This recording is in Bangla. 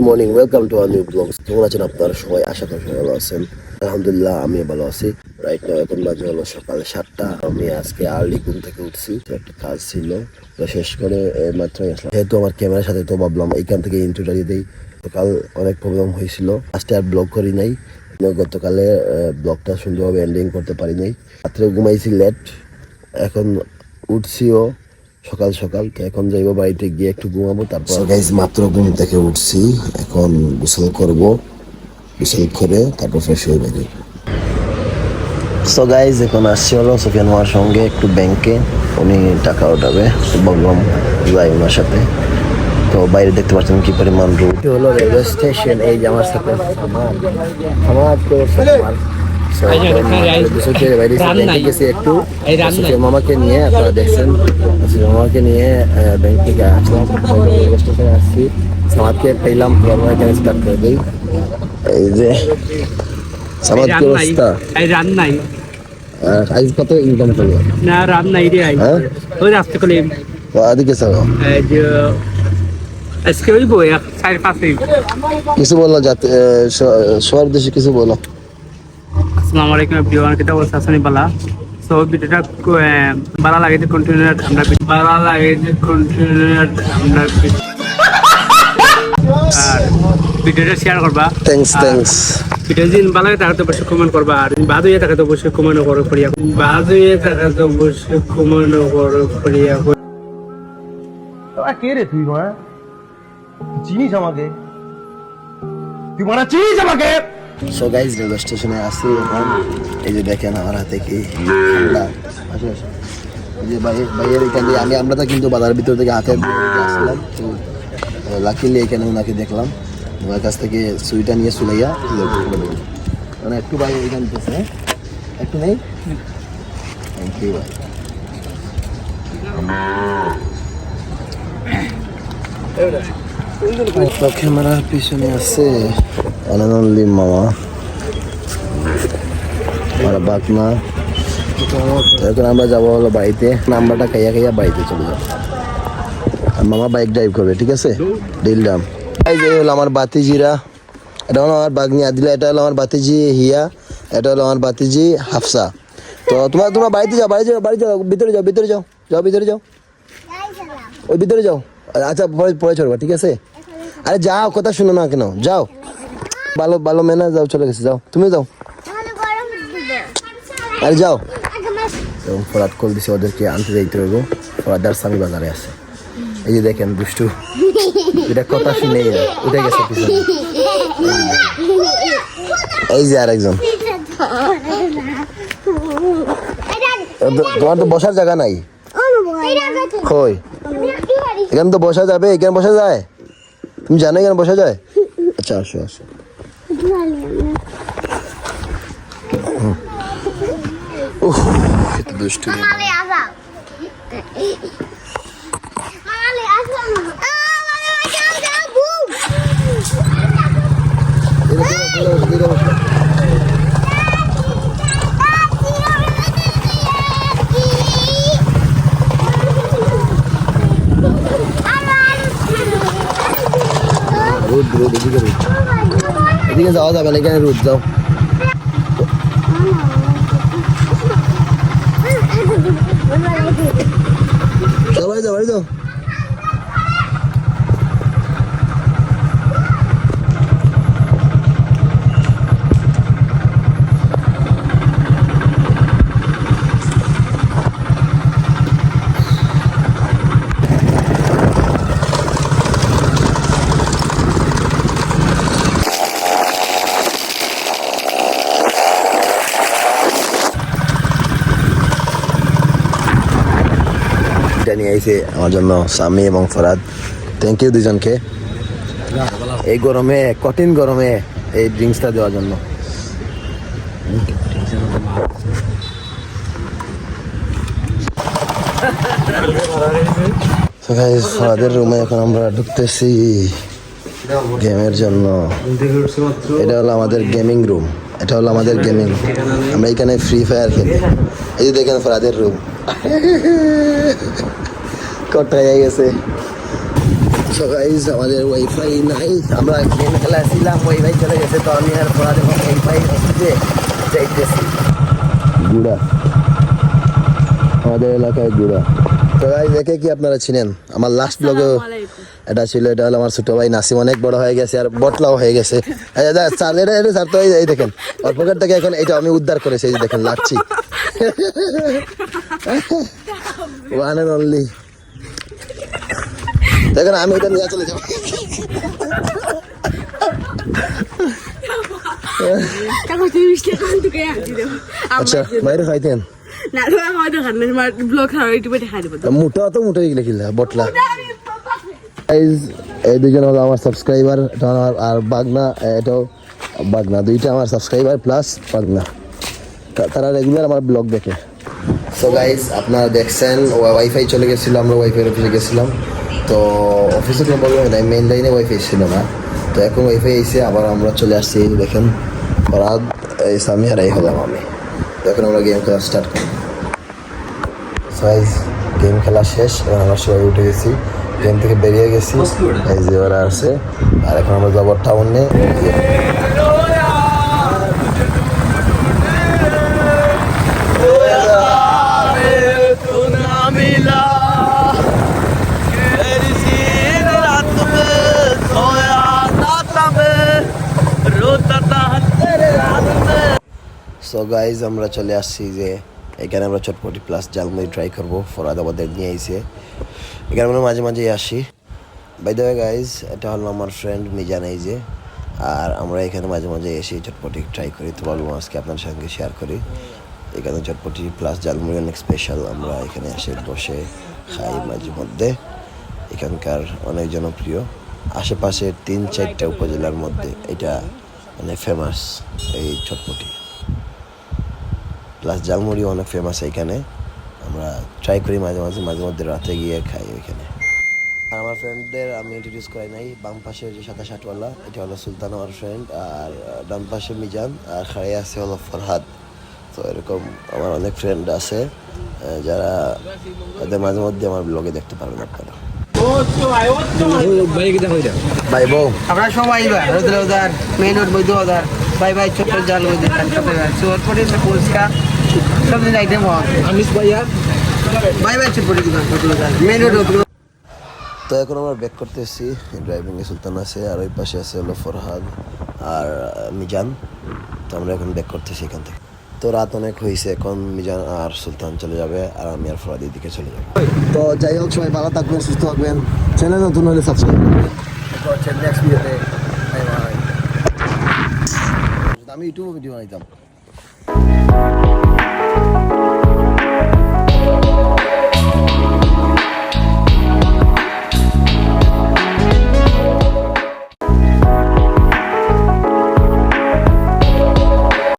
Morning, welcome to our new blogs. কেমন আছেন আপনারা সবাই? আশা করি সবাই ভালো আছেন। আলহামদুলিল্লাহ আমি ভালো আছি। রাইট নাও এখন বাজে হলো সকাল 7টা। আমি আজকে আর্লি ঘুম থেকে উঠছি, একটা কাজ ছিল তো শেষ করে মাত্রই আসলাম। যেহেতু আমার ক্যামেরার সাথে, তো ভাবলাম এইখান থেকে ইন্ট্রোটা দিয়ে দিই। গতকাল অনেক প্রবলেম হয়েছিল, আজকে আর ব্লগ করি নাই। গতকালে ব্লগটা সুন্দরভাবে এন্ডিং করতে পারি নাই। রাত্রে ঘুমাইছি লেট, এখন উঠছিও সকাল সকাল। তো এখন যাইবো বাড়িতে গিয়ে একটু ঘুমাবো, তারপর গাইজ মাত্র ঘুম থেকে উঠছি, এখন গোসল করব, গোসল করে তারপর ফ্রেশ হয়ে যাবে। সো গাইজ এখন আসছি হলো সুফিয়ান মামার সঙ্গে একটু ব্যাংকে, উনি টাকা উঠাবে, বললাম যাই ওনার সাথে। তো বাইরে দেখতে পাচ্ছেন কি পরিমাণ রোদ। হলো রেলওয়ে স্টেশন, এই যে আমার সাথে মামাকে নিয়ে, আপনারা দেখছেন মামাকে নিয়ে ব্যাংক থেকে আসলাম, স্টেশনে আসছি। সামাদকে পেলাম, এখানে স্টার্ট করে দিই। এই যে সামাদ কি অবস্থা? রান্নাই আজ কত ইনকাম করলো? না রান্নাই রে, ওই রাস্তা করে আদিকে চাও আজকে ওই বই 4-5 কিছু বলো, যাতে সবার উদ্দেশ্যে কিছু বলো। আসসালামু আলাইকুম এভরিওয়ান, কেটা বলছে আসনি বালা। সো ভিডিওটা ভালো লাগে যে কন্টিনিউ আমরা আর ভিডিওটা শেয়ার করবা। থ্যাঙ্কস ভিডিও দিন ভালো লাগে তাকে তো অবশ্যই কমেন্ট করবা, আর বাদ হয়ে থাকে তো অবশ্যই কমেন্ট করো করিয়া, কে রে তুই? চিনিস আমাকে? তুই মারা চিনিস আমাকে? সো গাইজ রেলওয়ে স্টেশনে আসছি এখন। এই যে দেখেন আমার হাতে কি ঠান্ডা। এই যে বাইরের এখানে আমরা তো কিন্তু বাজার ভিতর থেকে হাতে আসলাম, তো লাকিলি এখানে ওনাকে দেখলাম, ওনার কাছ থেকে সুইটা নিয়ে সুলাইয়া মানে একটু বাইরে এখানে দিতেছে, একটু নেই। থ্যাংক ইউ ভাই। ক্যামেরার পিছনে আছে অনলি মামা আর বাকনা। এখন আমরা যাবো হলো বাড়িতে, নাম্বারটা খাইয়া খাইয়া বাড়িতে চলে যাবো। আর মামা বাইক ড্রাইভ করবে, ঠিক আছে? ডিল ডাম। এই যে হলো আমার বাতিজিরা, এটা হলো আমার বাগনি আদিলা, এটা হলো আমার বাতিজি হিয়া, এটা হলো আমার বাতিজি হাফসা। তো তোমরা বাড়িতে যাও, ভিতরে যাও, ভিতরে যাও, ওই ভিতরে যাও। আচ্ছা পরে চলবা, ঠিক আছে? আরে যাও, কথা শুনো না কেন? যাও, ভালো মেনা, যাও, চলে গেছে, যাও, তুমি যাও, আরে যাও। এবং ফরাদ কল দিছে ওদেরকে আনতে যাইতে হইব। ফরাদার স্বামী বাজারে আছে। এই যে দেখেন দুষ্টু, এটা কথা শুনে উঠে গেছে পিছনে। এই যে আরেকজন, তোমার তো বসার জায়গা নাই। কই? এখানে তো বসা যাবে, এখানে বসা যায়? তুমি জানো এখানে বসা যায়? আচ্ছা আসো। দুষ্টু রোদ এদিকে যাওয়া যাবে না, এখানে রোদ। যাও, বাড়ি যাও। নিয়ে আইছে আমার জন্য সামি এবং ফরাদ, থ্যাংক ইউ দুজনকে। এই গরমে, কঠিন গরমে এই ড্রিঙ্কসটা দেওয়ার জন্য। ফরাদের রুমে এখন আমরা ঢুকতেছি গেমের জন্য। এটা হলো আমাদের গেমিং রুম, আমরা এখানে ফ্রি ফায়ার খেলি। এই যে দেখেন ফরাদের রুম কটায় গেছে। সো গাইস আমাদের ওয়াইফাই নাই, আমরা গেম খেলাছিলাম, ওয়াইফাই চলে গেছে, তো আমি আর পড়া যখন ওয়াইফাই হচ্ছে যাইতেছি গুড়া, আমাদের এলাকায় গুড়া। তো গাইস একে কি আপনারা চিনেন? আমার লাস্ট ব্লগে এটা ছিল, এটা হলো আমার ছোট ভাই নাসিম, অনেক বড় হয়ে গেছে আর বটলাও হয়ে গেছে। স্যার এটা স্যার তো এই দেখেন ওর পকেট থেকে এখন এটা আমি উদ্ধার করেছি, এই যে দেখেন লাগছি ওয়ান এন্ড অনলি। দেখেন আমি এটা নিয়ে চলে যাবো। আচ্ছা বাইরে খাইতেন মোটা তো মোটা গেলে কিলা বটলা। এই দুজন হলো আমার সাবস্ক্রাইবার, এটা আমার আর বাগনা, এটাও বাগনা, দুইটা আমার সাবস্ক্রাইবার প্লাস বাগনা, তারা রেগুলার আমার ব্লগ দেখে। সো গাইজ আপনারা দেখছেন ওয়াইফাই চলে গেছিলো, আমরা ওয়াইফাই অফিসে গেছিলাম, তো অফিসে কোনো প্রবলেম নাই, মেইন লাইনে ওয়াইফাই ছিল না, তো এখন ওয়াইফাই এসে আবার আমরা চলে আসছি। দেখেন রাত এই সামি আর এই হলাম আমি, তো এখন আমরা গেম খেলা স্টার্ট করি। গাইজ গেম খেলা শেষ, এখন আমরা সবাই উঠে গেছি, গেম থেকে বেরিয়ে গেছি, এই যে ওরা আছে, আর এখন আমরা যাবো টাউনে। সো গাইজ আমরা চলে আসছি যে এখানে আমরা চটপটি প্লাস জালমুড়ি ট্রাই করবো, ফরাদ আমাদের নিয়ে আইছে, এখানে আমরা মাঝে মাঝেই আসি। বাই দ্য ওয়ে গাইজ এটা হলো আমার ফ্রেন্ড মিজান, এই যে, আর আমরা এখানে মাঝে মাঝে এসে চটপটি ট্রাই করি, তো বলবো আজকে আপনার সঙ্গে শেয়ার করি। এখানে চটপটি প্লাস জালমুড়ি অনেক স্পেশাল, আমরা এখানে এসে বসে খাই মাঝে মধ্যে, এখানকার অনেক জনপ্রিয়, আশেপাশে 3-4টা উপজেলার মধ্যে এটা অনেক ফেমাস এই চটপটি প্লাস জালমুড়ি অনেক ফেমাস এখানে, আমরা ট্রাই করি মাঝে মাঝে, মাঝে মধ্যে রাতে গিয়ে খাই ওইখানে। আর আমার ফ্রেন্ডদের আমি ইন্ট্রোডিউস করাই নাই, বাম পাশে যে সাদা শার্টওয়ালা এটা হলো সুলতান আমার ফ্রেন্ড, আর ডান পাশে মিজান, আর খাড়াই আছে হলো ফরহাদ। তো এরকম আমার অনেক ফ্রেন্ড আছে যারা তাদের মাঝে মধ্যে আমার ব্লগে দেখতে পারবেন আপনারা। ভাই বউ আমরা সবাই রোদার মেইন রোড বৈধ হাজার বাই বাই ছোট জাল বৈধ চুয়ারপটি পুরস্কার সব দিন আইটেম আমিষ ভাইয়া বাই বাই ছোটপটি মেইন রোড। তো এখন আমরা ব্যাক করতেছি, ড্রাইভিংয়ে সুলতান আছে, আর ওই পাশে আছে হলো ফরহাদ আর মিজান, তো আমরা এখন ব্যাক করতেছি এখান থেকে। তো রাত অনেক হয়েছে, এখন মিজান আর সুলতান চলে যাবে, আর আমি আর ফরহাদ দিকে চলে যাবো। তো যাই হোক সবাই ভালো থাকবেন, সুস্থ থাকবেন, চ্যানেল নতুন হলে সাবস্ক্রাইব করবেন। নেক্সট ভিডিওতে আমি ইউটিউব ভিডিও বানাইতাম।